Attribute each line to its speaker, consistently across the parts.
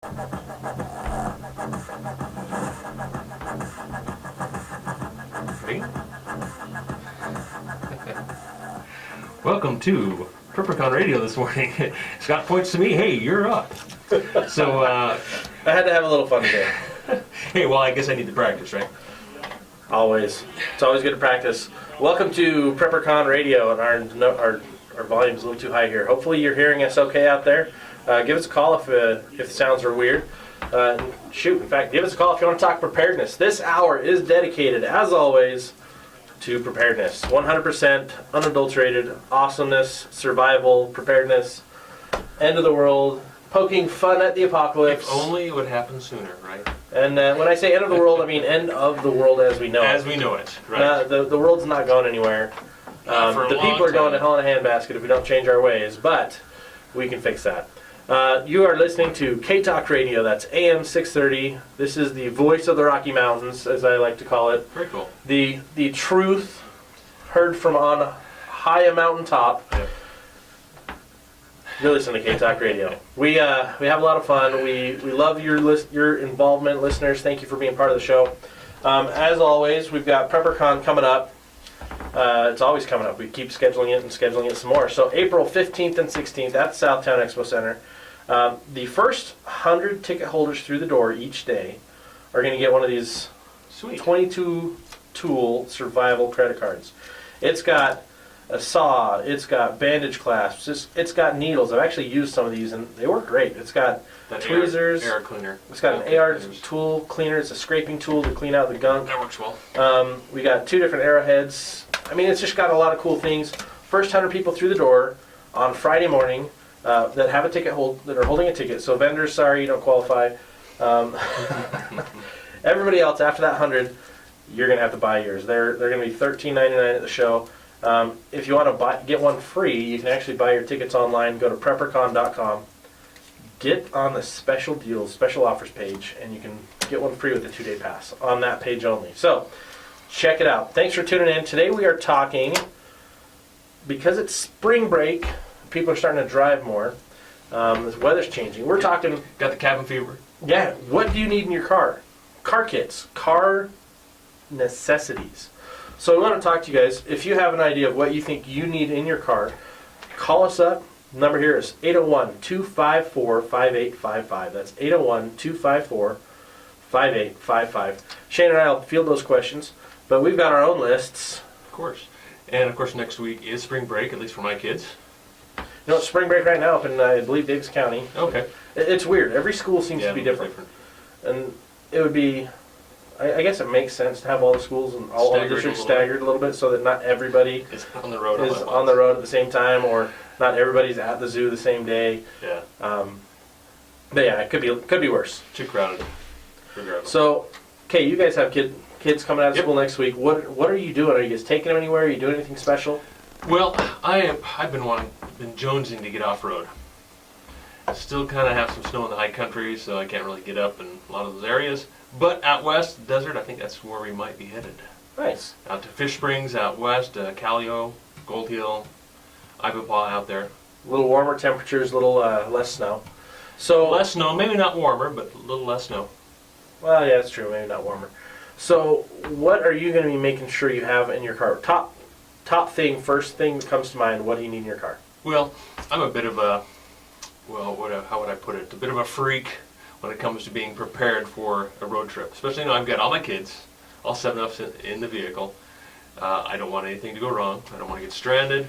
Speaker 1: Ready? Welcome to PrepperCon Radio this morning. Scott points to me, hey, you're up. So,
Speaker 2: I had to have a little fun today.
Speaker 1: hey, well, I guess I need to practice, right?
Speaker 2: Always. It's always good to practice. Welcome to PrepperCon Radio, and our volume's a little too high here. Hopefully you're hearing us okay out there. Give us a call if the sounds are weird. In fact, give us a call if you want to talk preparedness. This hour is dedicated, as always, to preparedness. 100% unadulterated awesomeness, survival, preparedness, end of the world, poking fun at the apocalypse.
Speaker 1: If only it would happen sooner, right?
Speaker 2: And when I say end of the world, I mean end of the world as we know it.
Speaker 1: As we know it, right?
Speaker 2: The world's not going anywhere. The people are going to hell in a handbasket if we don't change our ways, but we can fix that. You are listening to K-Talk Radio. That's AM 630. This is the voice of the Rocky Mountains, as I like to call it.
Speaker 1: Very cool.
Speaker 2: The truth heard from on high a mountaintop.
Speaker 1: Yep.
Speaker 2: You're listening to K-Talk Radio. We have a lot of fun. We love your involvement, listeners. Thank you for being part of the show. As always, we've got PrepperCon coming up. It's always coming up. We keep scheduling it some more. So April 15th and 16th at Southtown Expo Center. The first 100 ticket holders through the door each day are going to get one of these
Speaker 1: Sweet.
Speaker 2: 22-tool survival credit cards. It's got a saw, it's got bandage clasps, it's got needles. I've actually used some of these and they work great. It's got
Speaker 1: That
Speaker 2: tweezers,
Speaker 1: air cleaner.
Speaker 2: It's got an AR tool cleaner. It's a scraping tool to clean out the gunk.
Speaker 1: That works well.
Speaker 2: We got 2 different arrowheads. I mean, it's just got a lot of cool things. First 100 people through the door on Friday morning that have a ticket that are holding a ticket. So vendors, sorry, you don't qualify. Everybody else after that 100, you're gonna have to buy yours. They're gonna be $13.99 at the show. If you want to get one free, you can actually buy your tickets online. Go to PrepperCon.com. Get on the special deals, special offers page, and you can get one free with a 2-day pass on that page only. So, check it out. Thanks for tuning in. Today we are talking, because it's spring break, people are starting to drive more. The weather's changing. We're talking...
Speaker 1: Got the cabin fever.
Speaker 2: Yeah, what do you need in your car? Car kits. Car necessities. So we want to talk to you guys. If you have an idea of what you think you need in your car, call us up. The number here is 801-254-5855. That's 801-254-5855. Shane and I will field those questions, but we've got our own lists.
Speaker 1: Of course. And, of course, next week is spring break, at least for my kids.
Speaker 2: You know, it's spring break right now up in, I believe, Diggs County.
Speaker 1: Okay.
Speaker 2: It's weird. Every school seems to be different. And it would be... I guess it makes sense to have all the schools and all the districts staggered a little bit so that not everybody
Speaker 1: is on the road
Speaker 2: at the same time, or not everybody's at the zoo the same day.
Speaker 1: Yeah.
Speaker 2: But yeah, it could be worse.
Speaker 1: Too crowded.
Speaker 2: So, okay, you guys have kids coming out of school next week. What are you doing? Are you guys taking them anywhere? Are you doing anything special?
Speaker 1: Well, I've been jonesing to get off road. Still kind of have some snow in the high country, so I can't really get up in a lot of those areas. But out west, desert, I think that's where we might be headed.
Speaker 2: Nice.
Speaker 1: Out to Fish Springs, out west, Callio, Gold Hill, Ivanpah out there.
Speaker 2: A little warmer temperatures, a little less snow. So
Speaker 1: less snow, maybe not warmer, but a little less snow.
Speaker 2: Well, yeah, that's true. Maybe not warmer. So what are you going to be making sure you have in your car? Top thing, first thing that comes to mind, what do you need in your car?
Speaker 1: Well, I'm a bit of a, how would I put it? A bit of a freak when it comes to being prepared for a road trip. Especially, I've got all my kids, all 7 of us in the vehicle. I don't want anything to go wrong. I don't want to get stranded.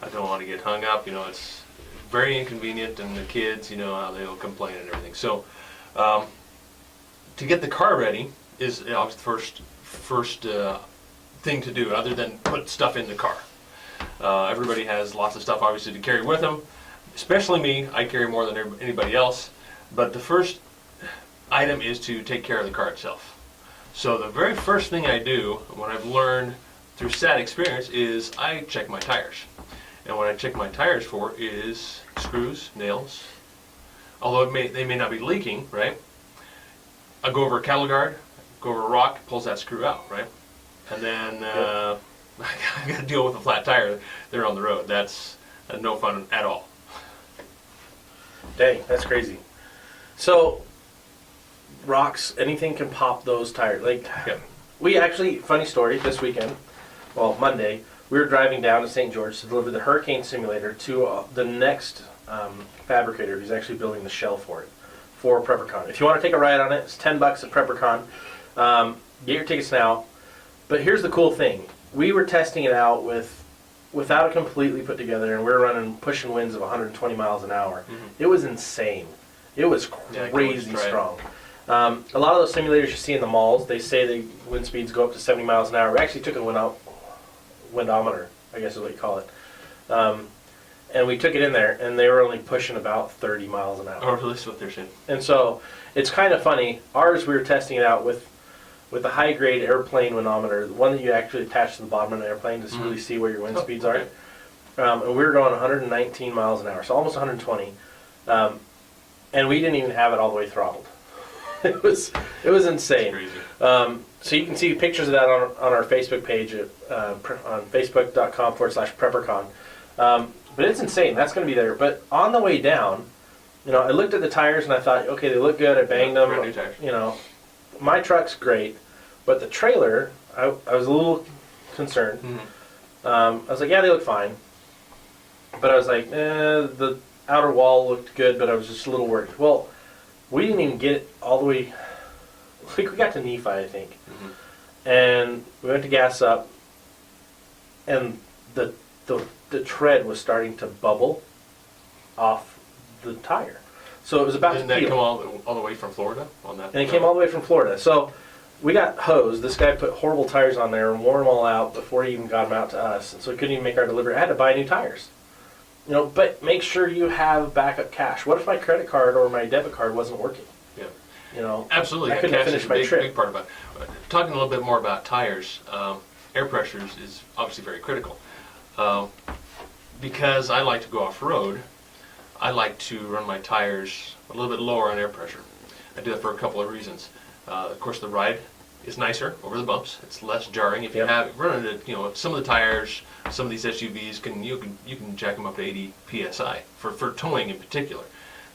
Speaker 1: I don't want to get hung up. It's very inconvenient, and the kids, they'll complain and everything. So, to get the car ready is the first thing to do, other than put stuff in the car. Everybody has lots of stuff, obviously, to carry with them. Especially me. I carry more than anybody else. But the first item is to take care of the car itself. So the very first thing I do, what I've learned through sad experience, is I check my tires. And what I check my tires for is screws, nails. Although they may not be leaking, right? I go over a cattle guard, go over a rock, pulls that screw out, right? And then I got to deal with a flat tire there on the road. That's no fun at all.
Speaker 2: Dang, that's crazy. So rocks, anything can pop those tires. Like,
Speaker 1: Yep.
Speaker 2: we actually, funny story, this weekend, well, Monday, we were driving down to St. George to deliver the Hurricane Simulator to the next fabricator who's actually building the shell for it, for PrepperCon. If you want to take a ride on it, it's $10 at PrepperCon. Get your tickets now. But here's the cool thing. We were testing it out without it completely put together, and we were pushing winds of 120 miles an hour.
Speaker 1: Mhm.
Speaker 2: It was insane. It was
Speaker 1: Yeah,
Speaker 2: crazy
Speaker 1: try it.
Speaker 2: strong. A lot of those simulators you see in the malls, they say the wind speeds go up to 70 miles an hour. We actually took a windometer, I guess is what you call it. And we took it in there, and they were only pushing about 30 miles an hour.
Speaker 1: Or at least what they're saying.
Speaker 2: And so it's kind of funny. Ours, we were testing it out with the high-grade airplane winometer, the one that you actually attach to the bottom of an airplane to really see where your wind speeds
Speaker 1: okay.
Speaker 2: are. And we were going 119 miles an hour, so almost 120. And we didn't even have it all the way throttled. It was insane.
Speaker 1: Crazy.
Speaker 2: So you can see pictures of that on our Facebook page on facebook.com/PrepperCon. But it's insane. That's going to be there. But on the way down, I looked at the tires and I thought, okay, they look good. I banged them.
Speaker 1: Brand new tires.
Speaker 2: My truck's great, but the trailer, I was a little concerned.
Speaker 1: Mm-hmm.
Speaker 2: I was like, yeah, they look fine. But I was like, the outer wall looked good, but I was just a little worried. Well, we didn't even get it all the way. We got to Nephi, I think.
Speaker 1: Mm-hmm.
Speaker 2: And we went to gas up, and the tread was starting to bubble off the tire. So it was about
Speaker 1: Didn't
Speaker 2: to
Speaker 1: that
Speaker 2: peel.
Speaker 1: come all the way from Florida on that?
Speaker 2: And it came all the way from Florida. So we got hosed. This guy put horrible tires on there and wore them all out before he even got them out to us. And so we couldn't even make our delivery. I had to buy new tires. But make sure you have backup cash. What if my credit card or my debit card wasn't working?
Speaker 1: Yeah. Absolutely.
Speaker 2: I couldn't
Speaker 1: Cash
Speaker 2: finish
Speaker 1: is a
Speaker 2: my
Speaker 1: big,
Speaker 2: trip.
Speaker 1: big part about it. Talking a little bit more about tires, air pressure is obviously very critical. Because I like to go off-road, I like to run my tires a little bit lower on air pressure. I do that for a couple of reasons. Of course, the ride is nicer over the bumps. It's less jarring. If you have running it, some of the tires, some of these SUVs you can jack them up to 80 psi for towing in particular.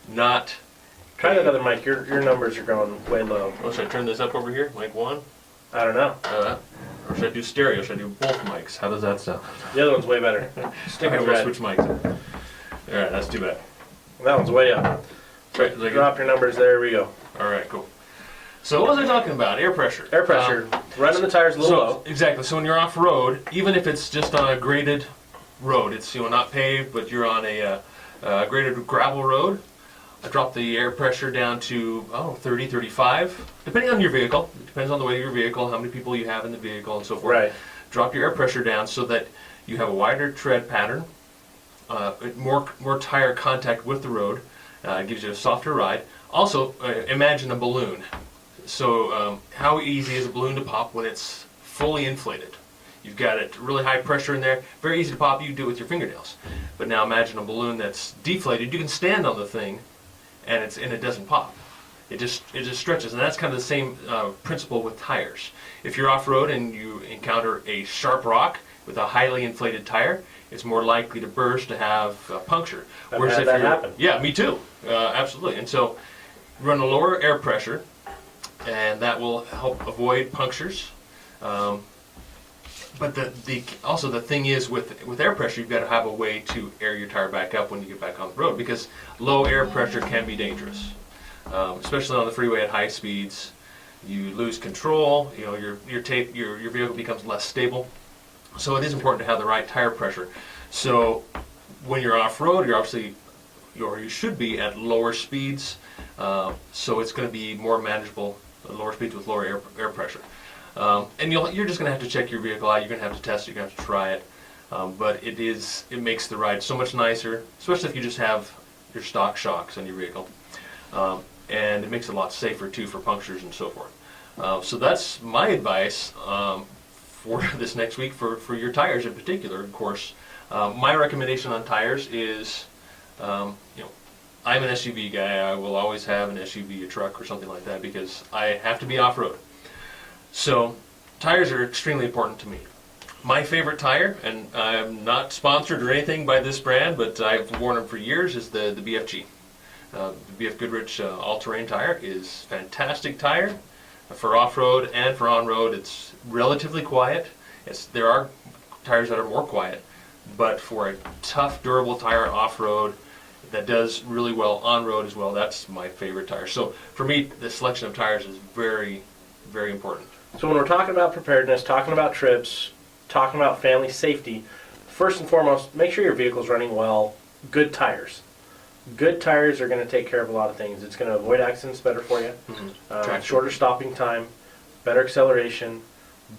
Speaker 1: Not.
Speaker 2: Try that other mic. Your numbers are going way low.
Speaker 1: Oh, should I turn this up over here, mic 1?
Speaker 2: I don't know.
Speaker 1: Or should I do stereo? Should I do both mics? How does that sound?
Speaker 2: The other one's way better. Stick
Speaker 1: All right,
Speaker 2: with
Speaker 1: we'll
Speaker 2: red.
Speaker 1: switch mics. All right, that's too bad.
Speaker 2: That one's way up.
Speaker 1: Right, is that good?
Speaker 2: Drop your numbers. There we go.
Speaker 1: All right, cool. So what was I talking about? Air pressure.
Speaker 2: Air pressure. Running the tires a little low.
Speaker 1: Exactly. So when you're off road, even if it's just on a graded road, it's not paved, but you're on a graded gravel road. I drop the air pressure down to 30, 35, depending on your vehicle. It depends on the weight of your vehicle, how many people you have in the vehicle, and so forth.
Speaker 2: Right.
Speaker 1: Drop your air pressure down so that you have a wider tread pattern, more tire contact with the road. It gives you a softer ride. Also, imagine a balloon. So how easy is a balloon to pop when it's fully inflated? You've got it really high pressure in there, very easy to pop. You can do it with your fingernails. But now imagine a balloon that's deflated. You can stand on the thing, and it doesn't pop. It just stretches, and that's kind of the same principle with tires. If you're off road and you encounter a sharp rock with a highly inflated tire, it's more likely to burst, to have a puncture.
Speaker 2: I've had that happen.
Speaker 1: Yeah, me too. Absolutely. And so run a lower air pressure, and that will help avoid punctures. But also the thing is with air pressure, you've got to have a way to air your tire back up when you get back on the road, because low air pressure can be dangerous, especially on the freeway at high speeds. You lose control. Your vehicle becomes less stable. So it is important to have the right tire pressure. So when you're off road, you should be at lower speeds. So it's going to be more manageable. Lower speeds with lower air pressure. And you're just going to have to check your vehicle out. You're going to have to test it. You're going to have to try it. But it makes the ride so much nicer, especially if you just have your stock shocks on your vehicle. And it makes it a lot safer too for punctures and so forth. So that's my advice for this next week for your tires in particular. Of course, my recommendation on tires is, I'm an SUV guy. I will always have an SUV, a truck, or something like that because I have to be off-road. So tires are extremely important to me. My favorite tire, and I'm not sponsored or anything by this brand, but I've worn them for years, is the BFG. The BF Goodrich all-terrain tire is fantastic tire for off-road and for on-road. It's relatively quiet. There are tires that are more quiet, but for a tough, durable tire off-road that does really well on-road as well, that's my favorite tire. So for me, the selection of tires is very, very important.
Speaker 2: So when we're talking about preparedness, talking about trips, talking about family safety, first and foremost, make sure your vehicle's running well. Good tires. Good tires are going to take care of a lot of things. It's going to avoid accidents better for you. Shorter stopping time, better acceleration,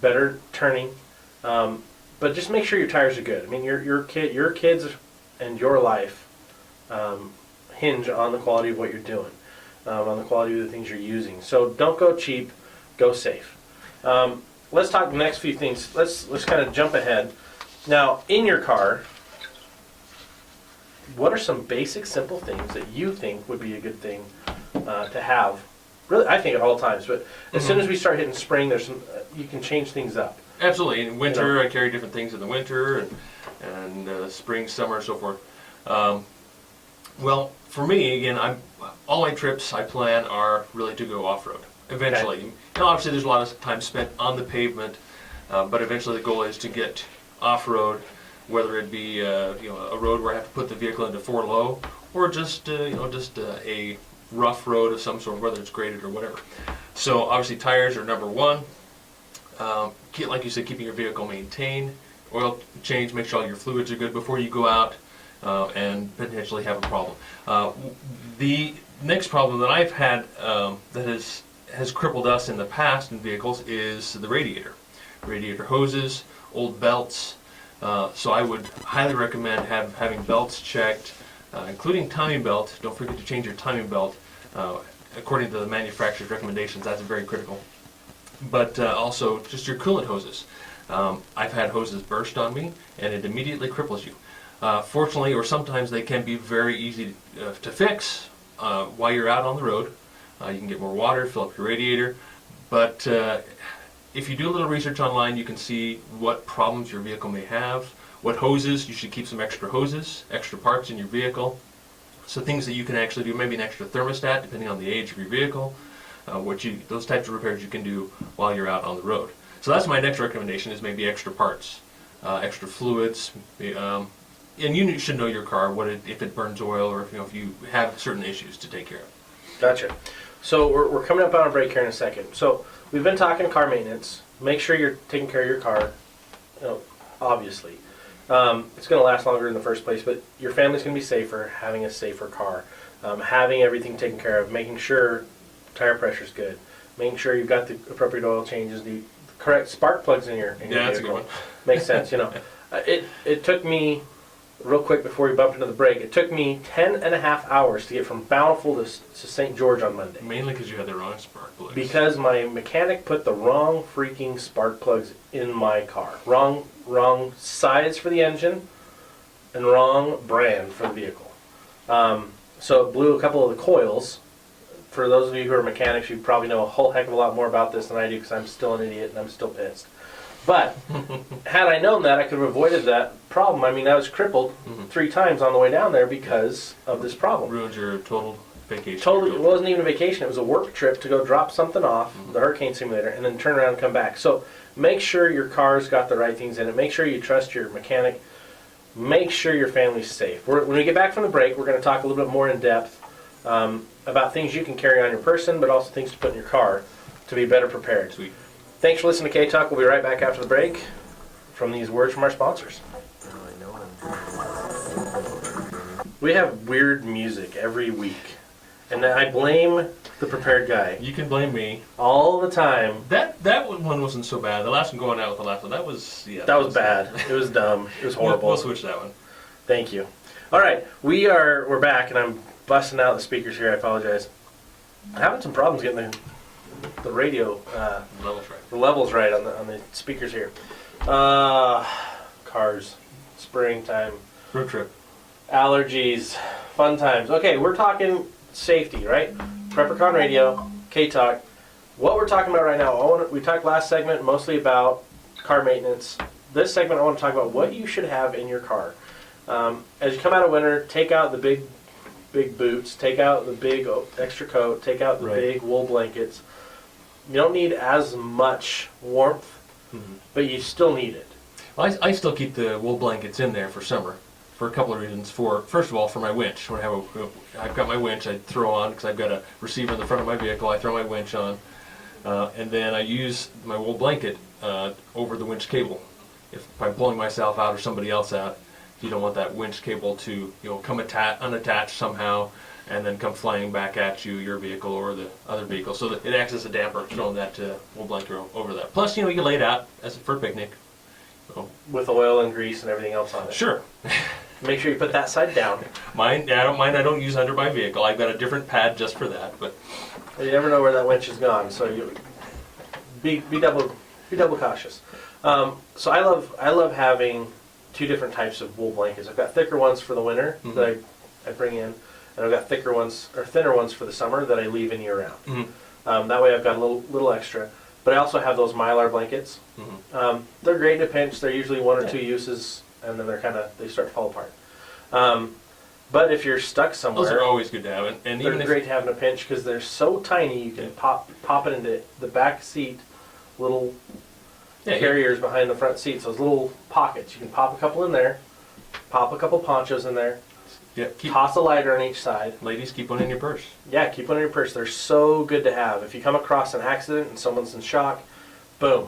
Speaker 2: better turning. But just make sure your tires are good. I mean, your kids and your life hinge on the quality of what you're doing, on the quality of the things you're using. So don't go cheap, go safe. Let's talk the next few things. Let's kind of jump ahead. Now, in your car, what are some basic, simple things that you think would be a good thing to have? Really, I think at all times. But as soon as we start hitting spring, there's some you can change things up.
Speaker 1: Absolutely. In winter, I carry different things in the winter, and spring, summer, and so forth. Well, for me, again, all my trips I plan are really to go off-road. Eventually,
Speaker 2: Okay.
Speaker 1: Now, obviously, there's a lot of time spent on the pavement, but eventually the goal is to get off-road, whether it be a road where I have to put the vehicle into 4-low, or just a rough road of some sort, whether it's graded or whatever. So obviously, tires are number one. Like you said, keeping your vehicle maintained, oil change, make sure all your fluids are good before you go out and potentially have a problem. The next problem that I've had that has crippled us in the past in vehicles is the radiator hoses, old belts. So I would highly recommend having belts checked, including timing belt. Don't forget to change your timing belt according to the manufacturer's recommendations. That's very critical. But also just your coolant hoses. I've had hoses burst on me, and it immediately cripples you. Fortunately, or sometimes they can be very easy to fix while you're out on the road. You can get more water, fill up your radiator. But if you do a little research online, you can see what problems your vehicle may have, what hoses. You should keep some extra hoses, extra parts in your vehicle. So things that you can actually do, maybe an extra thermostat, depending on the age of your vehicle. Those types of repairs you can do while you're out on the road. So that's my next recommendation, is maybe extra parts, extra fluids, and you should know your car, if it burns oil, or if you have certain issues to take care of.
Speaker 2: Gotcha. So we're coming up on a break here in a second. So we've been talking car maintenance. Make sure you're taking care of your car. Obviously, it's going to last longer in the first place, but your family's going to be safer having a safer car, having everything taken care of, making sure tire pressure's good, making sure you've got the appropriate oil changes, the correct spark plugs in your vehicle.
Speaker 1: That's a good one.
Speaker 2: Makes sense, It took me, real quick before we bumped into the break, it took me 10 and a half hours to get from Bountiful to St. George on Monday.
Speaker 1: Mainly because you had the wrong spark plugs.
Speaker 2: Because my mechanic put the wrong freaking spark plugs in my car. Wrong size for the engine and wrong brand for the vehicle. So it blew a couple of the coils. For those of you who are mechanics, you probably know a whole heck of a lot more about this than I do, because I'm still an idiot and I'm still pissed. But had I known that, I could have avoided that problem. I mean, I was crippled 3 times on the way down there because of this problem.
Speaker 1: Ruined your total vacation.
Speaker 2: Totally, it wasn't even a vacation. It was a work trip to go drop something off, the hurricane simulator, and then turn around and come back. So make sure your car's got the right things in it. Make sure you trust your mechanic. Make sure your family's safe. When we get back from the break, we're going to talk a little bit more in depth about things you can carry on your person, but also things to put in your car to be better prepared.
Speaker 1: Sweet.
Speaker 2: Thanks for listening to K-Talk. We'll be right back after the break from these words from our sponsors. We have weird music every week, and I blame the prepared guy.
Speaker 1: You can blame me.
Speaker 2: All the time.
Speaker 1: That one wasn't so bad. The last one, going out with the last one, that was
Speaker 2: bad. It was dumb. It was horrible.
Speaker 1: We'll switch that one.
Speaker 2: Thank you. All right, we're back, and I'm busting out the speakers here. I apologize. I'm having some problems getting the radio levels right on the speakers here. Cars, springtime,
Speaker 1: Road trip,
Speaker 2: allergies, fun times. Okay, we're talking safety, right? PrepperCon Radio, K-Talk. What we're talking about right now, we talked last segment mostly about car maintenance. This segment I want to talk about what you should have in your car. As you come out of winter, take out the big big boots, take out the big extra coat, take out the
Speaker 1: Right.
Speaker 2: big wool blankets. You don't need as much warmth, but you still need it.
Speaker 1: I still keep the wool blankets in there for summer for a couple of reasons. First of all, for my winch. When I've got my winch, I throw on, because I've got a receiver in the front of my vehicle, I throw my winch on, and then I use my wool blanket over the winch cable. If I'm pulling myself out or somebody else out, you don't want that winch cable to come unattached somehow and then come flying back at your vehicle or the other vehicle. So that it acts as a damper, throwing that wool blanket over that. Plus, you lay it out for a picnic.
Speaker 2: With oil and grease and everything else on it.
Speaker 1: Sure.
Speaker 2: Make sure you put that side down.
Speaker 1: I don't mind. I don't use under my vehicle. I've got a different pad just for that. But
Speaker 2: You never know where that winch is gone, so you be double cautious. So I love having two different types of wool blankets. I've got thicker ones for the winter that I bring in, and I've got thinner ones for the summer that I leave in year round. That way I've got a little extra. But I also have those Mylar blankets. They're great in a pinch. They're usually one or two uses, and then they start to fall apart. But if you're stuck somewhere,
Speaker 1: those are always good to have, and
Speaker 2: they're
Speaker 1: even
Speaker 2: great to have in a pinch because they're so tiny. You can pop it into the back seat, little carriers behind the front seats. Those little pockets. You can pop a couple in there, pop a couple ponchos in there. Toss a lighter on each side.
Speaker 1: Ladies, keep one in your purse.
Speaker 2: Yeah, keep one in your purse. They're so good to have. If you come across an accident and someone's in shock, boom.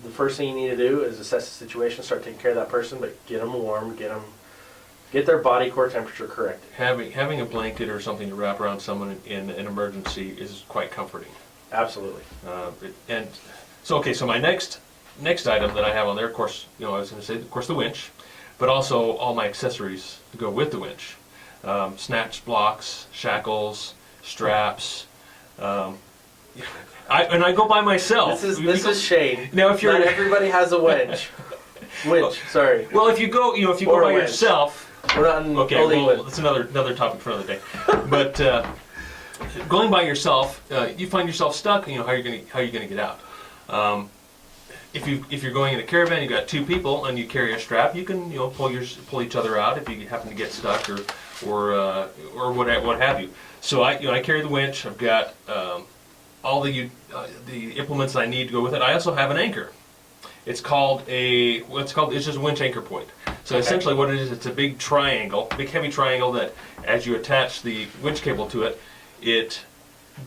Speaker 2: The first thing you need to do is assess the situation, start taking care of that person, but get them warm, get their body core temperature corrected.
Speaker 1: Having a blanket or something to wrap around someone in an emergency is quite comforting.
Speaker 2: Absolutely.
Speaker 1: So my next item that I have on there, of course, I was going to say, of course, the winch, but also all my accessories to go with the winch. Snatch blocks, shackles, straps. I go by myself.
Speaker 2: This is Shane.
Speaker 1: Now, if you're
Speaker 2: not everybody has a winch. Sorry.
Speaker 1: Well, if you go by yourself.
Speaker 2: We're not in
Speaker 1: well, that's another topic for another day. But going by yourself, you find yourself stuck. How are you gonna get out? If you're going in a caravan, you got two people and you carry a strap, you can pull each other out if you happen to get stuck or what have you. So I carry the winch. I've got all the implements I need to go with it. I also have an anchor. It's just a winch anchor point. So essentially what it is, it's a big heavy triangle that as you attach the winch cable to it, it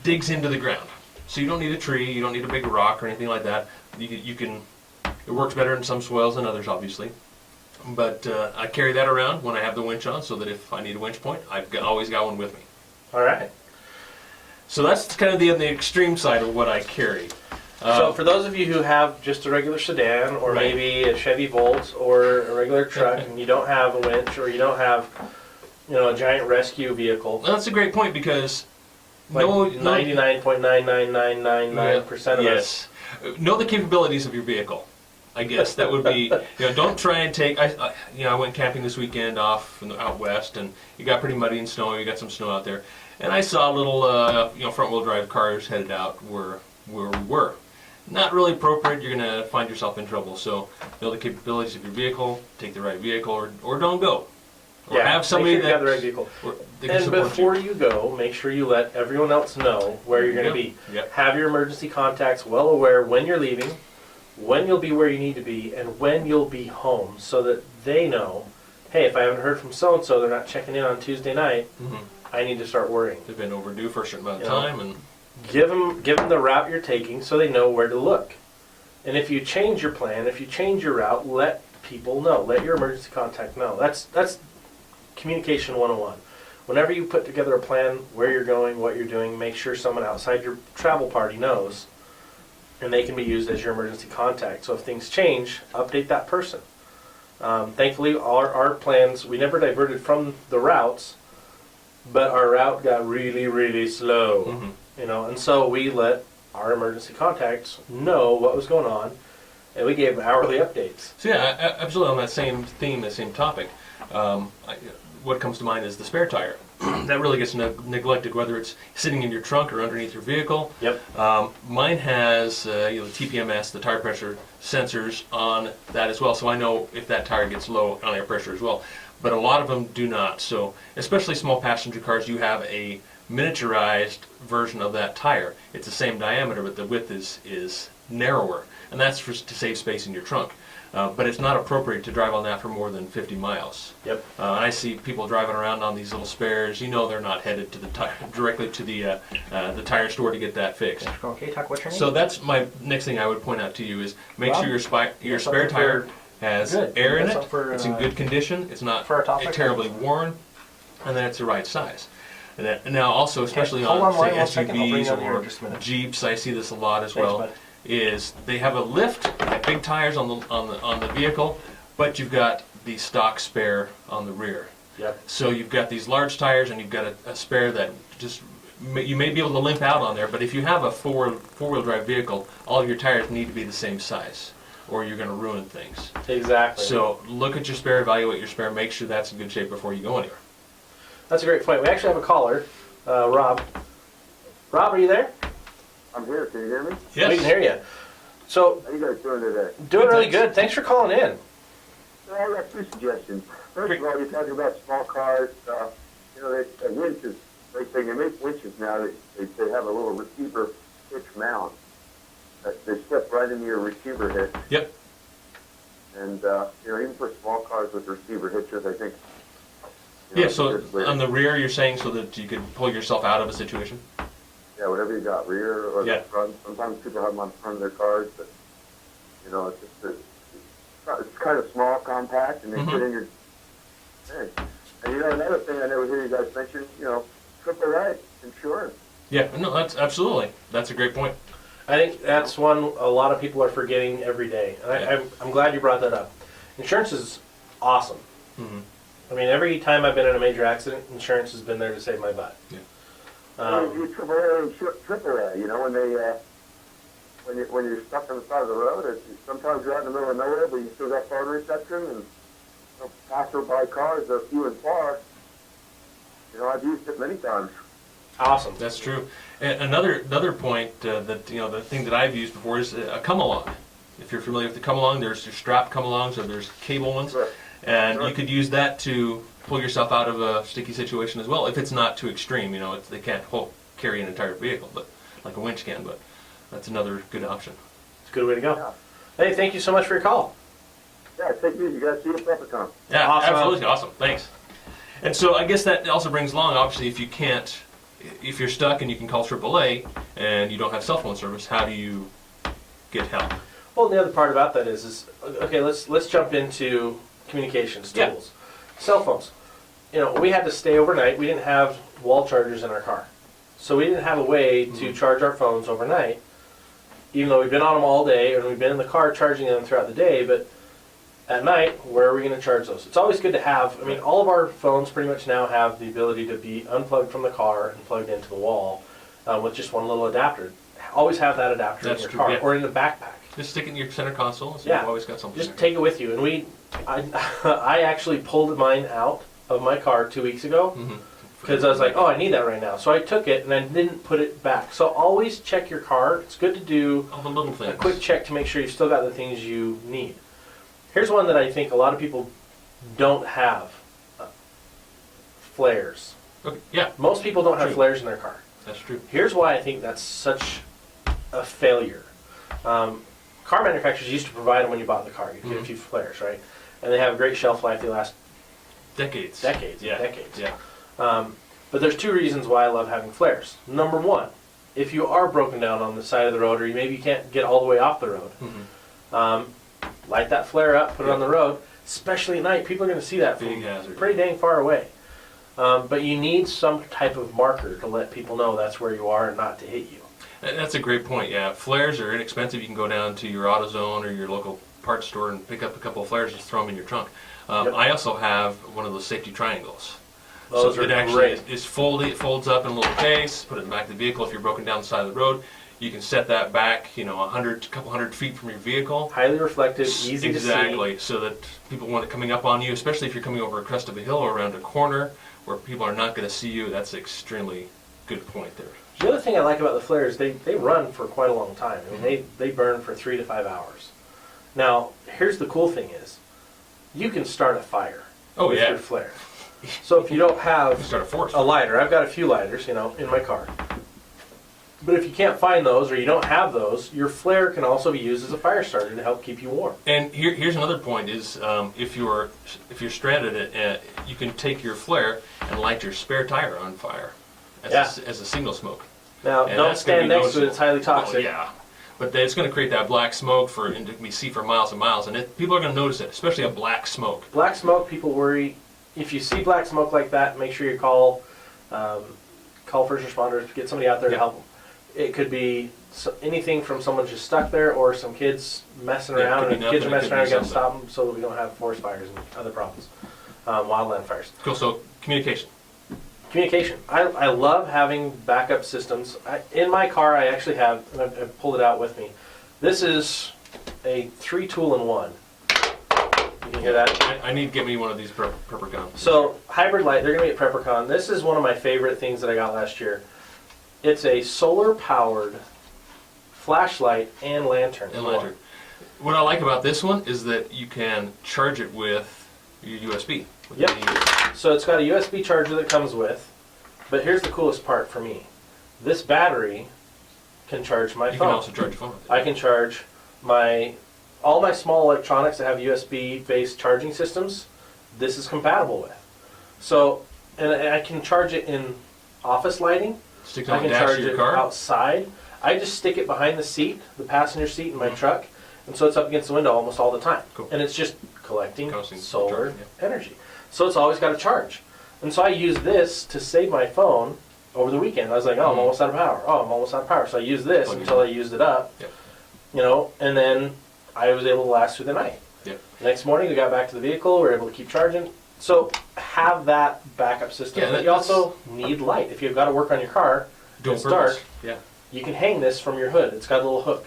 Speaker 1: digs into the ground. So you don't need a tree, you don't need a big rock or anything like that. It works better in some soils than others, obviously. But I carry that around when I have the winch on, so that if I need a winch point, always got one with me.
Speaker 2: All right.
Speaker 1: So that's kind of the extreme side of what I carry.
Speaker 2: So for those of you who have just a regular sedan, or maybe a Chevy Volt, or a regular truck, and you don't have a winch, or you don't have, a giant rescue vehicle.
Speaker 1: Well, that's a great point, because
Speaker 2: 99.99999% of us.
Speaker 1: Know the capabilities of your vehicle. I guess that would be, don't try and take, I went camping this weekend out west, and it got pretty muddy and snowy. We got some snow out there. And I saw little, front-wheel drive cars headed out where we were. Not really appropriate. You're going to find yourself in trouble. So know the capabilities of your vehicle, take the right vehicle, or don't go. Or have somebody
Speaker 2: make sure you have the right vehicle. And before you go, make sure you let everyone else know where you're going to be.
Speaker 1: Yep.
Speaker 2: Have your emergency contacts well aware when you're leaving, when you'll be where you need to be, and when you'll be home, so that they know, hey, if I haven't heard from so-and-so, they're not checking in on Tuesday night, I need to start worrying.
Speaker 1: They've been overdue for a certain amount of time. And
Speaker 2: give them the route you're taking so they know where to look. And if you change your plan, if you change your route, let people know. Let your emergency contact know. That's communication 101. Whenever you put together a plan, where you're going, what you're doing, make sure someone outside your travel party knows, and they can be used as your emergency contact. So if things change, update that person. Thankfully, our plans, we never diverted from the routes, but our route got really, really slow. And so we let our emergency contacts know what was going on, and we gave hourly updates.
Speaker 1: So yeah, absolutely on that same theme, that same topic. What comes to mind is the spare tire. That really gets neglected, whether it's sitting in your trunk or underneath your vehicle.
Speaker 2: Yep.
Speaker 1: Mine has the TPMS, the tire pressure sensors on that as well, so I know if that tire gets low on air pressure as well. but a lot of them do not. So especially small passenger cars, you have a miniaturized version of that tire. It's the same diameter, but the width is narrower, and that's to save space in your trunk. But it's not appropriate to drive on that for more than 50 miles.
Speaker 2: Yep.
Speaker 1: I see people driving around on these little spares. You know they're not headed to the directly to the tire store to get that fixed.
Speaker 3: Okay, talk what's your name?
Speaker 1: So that's my next thing I would point out to you is make
Speaker 3: Rob?
Speaker 1: sure your spare tire has
Speaker 3: Good.
Speaker 1: air in
Speaker 3: That's
Speaker 1: it.
Speaker 3: up for,
Speaker 1: It's in good condition. It's not
Speaker 3: for our topic?
Speaker 1: terribly worn, and then it's the right size. And now also, especially
Speaker 3: Hold
Speaker 1: on
Speaker 3: on line
Speaker 1: say
Speaker 3: one second, I'll bring you
Speaker 1: SUVs
Speaker 3: over here in
Speaker 1: or
Speaker 3: just a minute.
Speaker 1: Jeeps, I see this a lot as
Speaker 3: Thanks,
Speaker 1: well.
Speaker 3: bud.
Speaker 1: Is they have a lift, big tires on the vehicle, but you've got the stock spare on the rear.
Speaker 2: Yep.
Speaker 1: So you've got these large tires, and you've got a spare that just you may be able to limp out on there. But if you have a four-wheel drive vehicle, all of your tires need to be the same size, or you're going to ruin things.
Speaker 2: Exactly.
Speaker 1: So look at your spare, evaluate your spare, make sure that's in good shape before you go anywhere.
Speaker 2: That's a great point. We actually have a caller, Rob. Rob, are you there?
Speaker 4: I'm here. Can you hear me?
Speaker 1: Yes.
Speaker 2: We can hear you. So,
Speaker 4: How you guys doing today?
Speaker 2: doing really
Speaker 1: Thanks.
Speaker 2: good. Thanks for calling in.
Speaker 4: Well, I got 2 suggestions. First of all, you're talking about small cars. A winch is a great thing. They make winches now that they have a little receiver hitch mount. They slip right into your receiver hitch.
Speaker 1: Yep.
Speaker 4: And, even for small cars with receiver hitches, I think.
Speaker 1: Yeah. So
Speaker 4: it's weird.
Speaker 1: on the rear, you're saying so that you can pull yourself out of a situation.
Speaker 4: Yeah, whatever you got, rear or
Speaker 1: Yeah.
Speaker 4: the front. Sometimes people have them on the front of their cars, but, it's just it's kind of small, compact, and they fit in your thing. And another thing I never hear you guys mention, AAA insurance.
Speaker 1: Yeah. No, that's absolutely. That's a great point.
Speaker 2: I think that's one a lot of people are forgetting every day. And
Speaker 1: Yeah.
Speaker 2: I'm glad you brought that up. Insurance is awesome.
Speaker 1: Mhm.
Speaker 2: I mean, every time I've been in a major accident, insurance has been there to save my butt.
Speaker 1: Yeah.
Speaker 4: You AAA and AAA, when you're stuck on the side of the road, sometimes you're out in the middle of nowhere, but you still got phone reception, and passerby cars are few and far. I've used it many times.
Speaker 2: Awesome.
Speaker 1: That's true. And another point that the thing that I've used before is a come along. If you're familiar with the come along, there's your strap come alongs, or there's cable ones,
Speaker 4: Sure.
Speaker 1: and
Speaker 4: Sure.
Speaker 1: you could use that to pull yourself out of a sticky situation as well. If it's not too extreme, they can't carry an entire vehicle, but like a winch can. But that's another good option.
Speaker 2: It's a good way to go.
Speaker 4: Yeah.
Speaker 2: Hey, thank you so much for your call.
Speaker 4: Yeah, take it easy, guys. See you at PrepperCon.
Speaker 1: Yeah,
Speaker 2: Awesome.
Speaker 1: absolutely awesome. Thanks. And so I guess that also brings along, obviously, if you're stuck and you can call AAA and you don't have cell phone service, how do you get help?
Speaker 2: Well, the other part about that is okay. Let's jump into communications
Speaker 1: Yeah.
Speaker 2: tools. Cell phones. We had to stay overnight. We didn't have wall chargers in our car, so we didn't have a way to charge our phones overnight. Even though we've been on them all day and we've been in the car charging them throughout the day, but at night, where are we going to charge those? It's always good to have. I mean, all of our phones pretty much now have the ability to be unplugged from the car and plugged into the wall with just one little adapter. Always have that adapter
Speaker 1: That's
Speaker 2: in your
Speaker 1: true,
Speaker 2: car
Speaker 1: yeah.
Speaker 2: or in the backpack.
Speaker 1: Just stick it in your center console, so
Speaker 2: Yeah.
Speaker 1: you've always got something
Speaker 2: Just
Speaker 1: there.
Speaker 2: take it with you. And I actually pulled mine out of my car 2 weeks ago
Speaker 1: Mhm.
Speaker 2: because I was like, oh, I need that right now. So I took it and I didn't put it back. So always check your car. It's good to do
Speaker 1: All the little
Speaker 2: a
Speaker 1: things.
Speaker 2: quick check to make sure you've still got the things you need. Here's one that I think a lot of people don't have. Flares.
Speaker 1: Okay, yeah,
Speaker 2: Most people don't have
Speaker 1: True.
Speaker 2: flares in their car.
Speaker 1: that's true.
Speaker 2: Here's why I think that's such a failure. Car manufacturers used to provide them when you bought the car. You get a few flares, right? And they have a great shelf life. They last
Speaker 1: Decades.
Speaker 2: decades and
Speaker 1: Yeah.
Speaker 2: decades.
Speaker 1: Yeah.
Speaker 2: But there's 2 reasons why I love having flares. Number 1, if you are broken down on the side of the road, or maybe you can't get all the way off the road, light that flare up, put it on the road. Especially at night, people are going to see that
Speaker 1: Big
Speaker 2: from
Speaker 1: hazard.
Speaker 2: pretty dang far away. But you need some type of marker to let people know that's where you are and not to hit you.
Speaker 1: That's a great point. Yeah, flares are inexpensive. You can go down to your AutoZone or your local parts store and pick up a couple of flares and throw them in your trunk.
Speaker 2: Yep.
Speaker 1: I also have one of those safety triangles.
Speaker 2: Those
Speaker 1: so
Speaker 2: are
Speaker 1: it actually
Speaker 2: great.
Speaker 1: is folded. It folds up in a little case. Put it in the back of the vehicle. If you're broken down the side of the road, you can set that back, a couple hundred feet from your vehicle.
Speaker 2: Highly reflective, easy to see.
Speaker 1: Exactly, so that people want it coming up on you, especially if you're coming over a crest of a hill or around a corner where people are not going to see you. That's an extremely good point there.
Speaker 2: The other thing I like about the flares, they run for quite a long time. I mean, they burn for 3 to 5 hours. Now, here's the cool thing is, you can start a fire.
Speaker 1: Oh,
Speaker 2: with
Speaker 1: yeah.
Speaker 2: your flare. So if you don't have
Speaker 1: Start a forest.
Speaker 2: a lighter, I've got a few lighters, in my car. But if you can't find those or you don't have those, your flare can also be used as a fire starter to help keep you warm.
Speaker 1: And here's another point: is if you're stranded, you can take your flare and light your spare tire on fire as a single smoke.
Speaker 2: Now,
Speaker 1: And
Speaker 2: don't
Speaker 1: that's gonna
Speaker 2: stand
Speaker 1: be
Speaker 2: next to it;
Speaker 1: noticeable.
Speaker 2: it's highly toxic.
Speaker 1: Oh, yeah, but it's going to create that black smoke and it can be seen for miles and miles, and people are going to notice it, especially a black smoke.
Speaker 2: Black smoke, people worry. If you see black smoke like that, make sure you call first responders, get somebody out there to help them. It could be anything from someone just stuck there or some kids messing
Speaker 1: Yeah, it
Speaker 2: around,
Speaker 1: could
Speaker 2: and
Speaker 1: be
Speaker 2: if kids are
Speaker 1: nothing, it
Speaker 2: messing
Speaker 1: could
Speaker 2: around,
Speaker 1: be
Speaker 2: you got to
Speaker 1: something.
Speaker 2: stop them so that we don't have forest fires and other problems, wildland fires.
Speaker 1: Cool. So communication.
Speaker 2: Communication. I love having backup systems. In my car, I actually have, and I've pulled it out with me. This is a 3-tool-in-1. You can hear that?
Speaker 1: I need to get me one of these PrepperCon.
Speaker 2: So, hybrid light, they're going to be at PrepperCon. This is one of my favorite things that I got last year. It's a solar-powered flashlight and lantern.
Speaker 1: And lantern. What I like about this one is that you can charge it with your USB.
Speaker 2: Yep. So it's got a USB charger that comes with, but here's the coolest part for me. This battery can charge my
Speaker 1: You
Speaker 2: phone.
Speaker 1: can also charge your phone with it.
Speaker 2: I can charge all my small electronics that have USB-based charging systems. This is compatible with. So, and I can charge it in office lighting.
Speaker 1: Stick it
Speaker 2: I
Speaker 1: on the
Speaker 2: can
Speaker 1: dash
Speaker 2: charge
Speaker 1: of your
Speaker 2: it
Speaker 1: car.
Speaker 2: outside. I just stick it behind the seat, the passenger seat in my truck, and so it's up against the window almost all the time.
Speaker 1: Cool.
Speaker 2: And it's just collecting
Speaker 1: Constant
Speaker 2: solar
Speaker 1: charging,
Speaker 2: energy. So it's always got to charge. And so I use this to save my phone over the weekend. I was like, oh, I'm almost out of power. Oh, I'm almost out of power. So I used this
Speaker 1: Plug it
Speaker 2: until I
Speaker 1: in.
Speaker 2: used it up.
Speaker 1: Yep.
Speaker 2: And then I was able to last through the night.
Speaker 1: Yep.
Speaker 2: Next morning, we got back to the vehicle. We were able to keep charging. So have that backup system.
Speaker 1: Yeah,
Speaker 2: But you also need light. If you've got to work on your car,
Speaker 1: Dual
Speaker 2: it's
Speaker 1: purpose.
Speaker 2: dark,
Speaker 1: Yeah.
Speaker 2: you can hang this from your hood. It's got a little hook.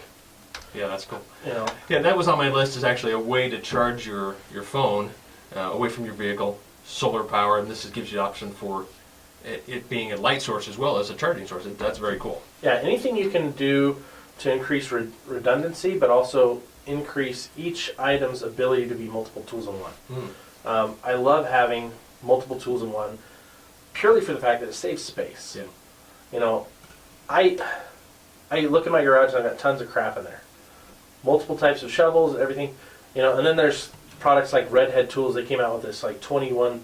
Speaker 1: Yeah, that's cool.
Speaker 2: You know.
Speaker 1: Yeah, that was on my list, is actually a way to charge your phone away from your vehicle, solar power, and this gives you the option for it being a light source as well as a charging source. That's very cool.
Speaker 2: Yeah, anything you can do to increase redundancy, but also increase each item's ability to be multiple tools in one. I love having multiple tools in one, purely for the fact that it saves space.
Speaker 1: Yeah.
Speaker 2: I look in my garage and I've got tons of crap in there. Multiple types of shovels, everything. And then there's products like Redhead Tools. They came out with this like 21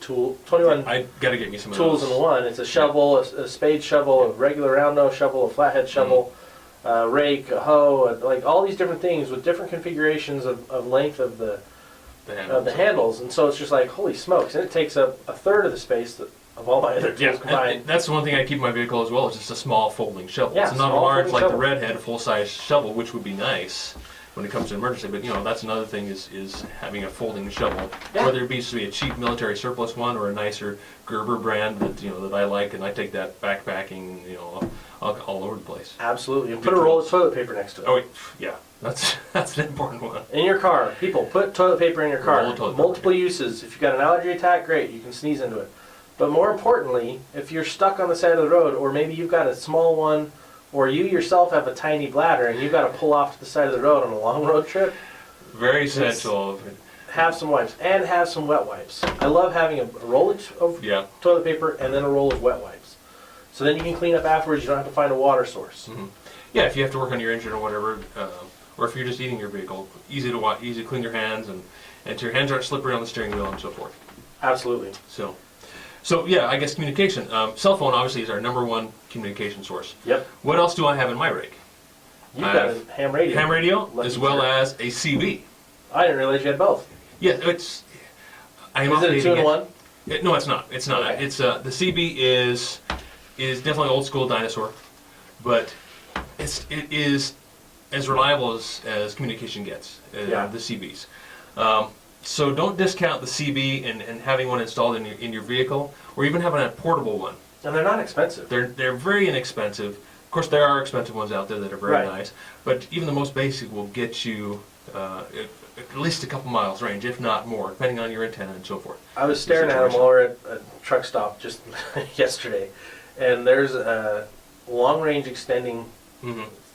Speaker 1: I gotta get me some
Speaker 2: tools
Speaker 1: of
Speaker 2: in
Speaker 1: those.
Speaker 2: one. It's a shovel, a spade shovel, a regular round nose shovel, a flathead shovel, a rake, a hoe, like all these different things with different configurations of length of the handles. And so it's just like, holy smokes, and it takes up a third of the space of all my other tools
Speaker 1: Yeah,
Speaker 2: combined.
Speaker 1: and that's the one thing I keep in my vehicle as well, is just a small folding shovel.
Speaker 2: Yeah,
Speaker 1: it's not a
Speaker 2: small
Speaker 1: large
Speaker 2: folding
Speaker 1: like
Speaker 2: shovel.
Speaker 1: the Redhead full-size shovel, which would be nice when it comes to emergency. But that's another thing is having a folding shovel,
Speaker 2: Yeah.
Speaker 1: whether it be to be a cheap military surplus one or a nicer Gerber brand that that I like, and I take that backpacking all over the place.
Speaker 2: Absolutely. And put a roll of toilet paper next to it.
Speaker 1: Oh yeah, that's an important one.
Speaker 2: In your car, people, put toilet paper in your car.
Speaker 1: Roll of toilet paper.
Speaker 2: Multiple uses. If you've got an allergy attack, great, you can sneeze into it. But more importantly, if you're stuck on the side of the road, or maybe you've got a small one, or you yourself have a tiny bladder and you've got to pull off to the side of the road on a long road trip,
Speaker 1: Very essential.
Speaker 2: have some wipes, and have some wet wipes. I love having a roll of
Speaker 1: Yeah.
Speaker 2: toilet paper and then a roll of wet wipes. So then you can clean up afterwards, you don't have to find a water source.
Speaker 1: Yeah, if you have to work on your engine or whatever, or if you're just eating your vehicle, easy to clean your hands, and your hands aren't slippery on the steering wheel and so forth.
Speaker 2: Absolutely.
Speaker 1: So yeah, I guess communication. Cell phone obviously is our number one communication source.
Speaker 2: Yep.
Speaker 1: What else do I have in my rig?
Speaker 2: You've got a ham radio.
Speaker 1: Ham radio,
Speaker 2: Lucky
Speaker 1: as well
Speaker 2: jerk.
Speaker 1: as a CB.
Speaker 2: I didn't realize you had both.
Speaker 1: Yeah, it's. I'm
Speaker 2: Is it a
Speaker 1: updating
Speaker 2: 2-in-1?
Speaker 1: No, it's not. It's not.
Speaker 2: Okay.
Speaker 1: It's the CB is definitely old school dinosaur, but it is as reliable as communication gets.
Speaker 2: Yeah.
Speaker 1: The CBs. So don't discount the CB and having one installed in your vehicle, or even having a portable one.
Speaker 2: And they're not expensive.
Speaker 1: They're very inexpensive. Of course, there are expensive ones out there that are very
Speaker 2: Right.
Speaker 1: nice, but even the most basic will get you at least a couple miles range, if not more, depending on your antenna and so forth.
Speaker 2: I was staring at them while we were at a truck stop just yesterday, and there's a long-range extending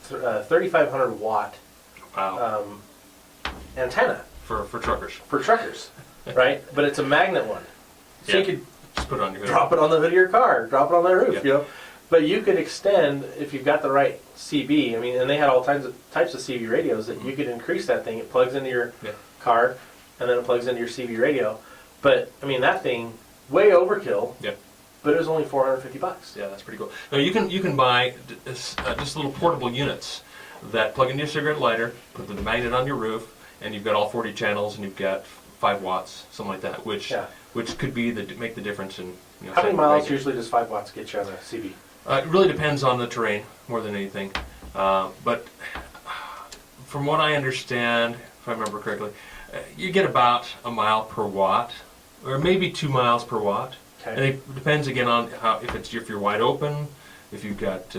Speaker 2: 3,500 watt
Speaker 1: Wow.
Speaker 2: antenna
Speaker 1: For truckers.
Speaker 2: for truckers, right? But it's a magnet one. So you could
Speaker 1: Just put it on your hood.
Speaker 2: drop it on the hood of your car, drop it on the roof,
Speaker 1: Yep.
Speaker 2: you know. But you could extend, if you've got the right CB, I mean, and they had all types of CB radios that you could increase that thing. It plugs into your
Speaker 1: Yeah.
Speaker 2: car, and then it plugs into your CB radio. But, I mean, that thing, way overkill,
Speaker 1: Yep.
Speaker 2: but it was only $450.
Speaker 1: Yeah, that's pretty cool. Now you can buy just little portable units that plug into your cigarette lighter, put the magnet on your roof, and you've got all 40 channels, and you've got 5 watts, something like that, which
Speaker 2: Yeah.
Speaker 1: could be make the difference in
Speaker 2: How many
Speaker 1: setting the
Speaker 2: miles
Speaker 1: rate.
Speaker 2: usually does 5 watts get you on a CB?
Speaker 1: It really depends on the terrain more than anything. But from what I understand, if I remember correctly, you get about a mile per watt, or maybe 2 miles per watt.
Speaker 2: Okay.
Speaker 1: And it depends again on if you're wide open, if you've got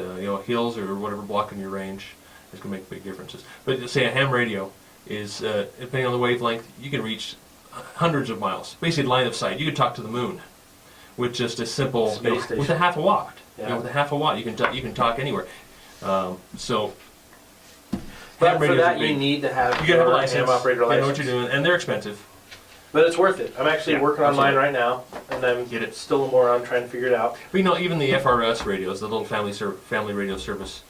Speaker 1: hills or whatever blocking your range, it's gonna make big differences. But say a ham radio is depending on the wavelength, you can reach hundreds of miles, basically line of sight. You could talk to the moon with just a simple
Speaker 2: Space station.
Speaker 1: with a half a watt.
Speaker 2: Yeah.
Speaker 1: With a half a watt, you can talk anywhere. So,
Speaker 2: But
Speaker 1: ham
Speaker 2: for
Speaker 1: radios
Speaker 2: that,
Speaker 1: are big.
Speaker 2: you need to have
Speaker 1: You gotta have a
Speaker 2: your
Speaker 1: license.
Speaker 2: ham operator
Speaker 1: You know
Speaker 2: license.
Speaker 1: what you're doing, and they're expensive.
Speaker 2: But it's worth it. I'm actually
Speaker 1: Yeah,
Speaker 2: working on mine
Speaker 1: absolutely.
Speaker 2: right now, and I'm
Speaker 1: Get it.
Speaker 2: still a moron trying to figure it out.
Speaker 1: But even the FRS radios, the little family radio service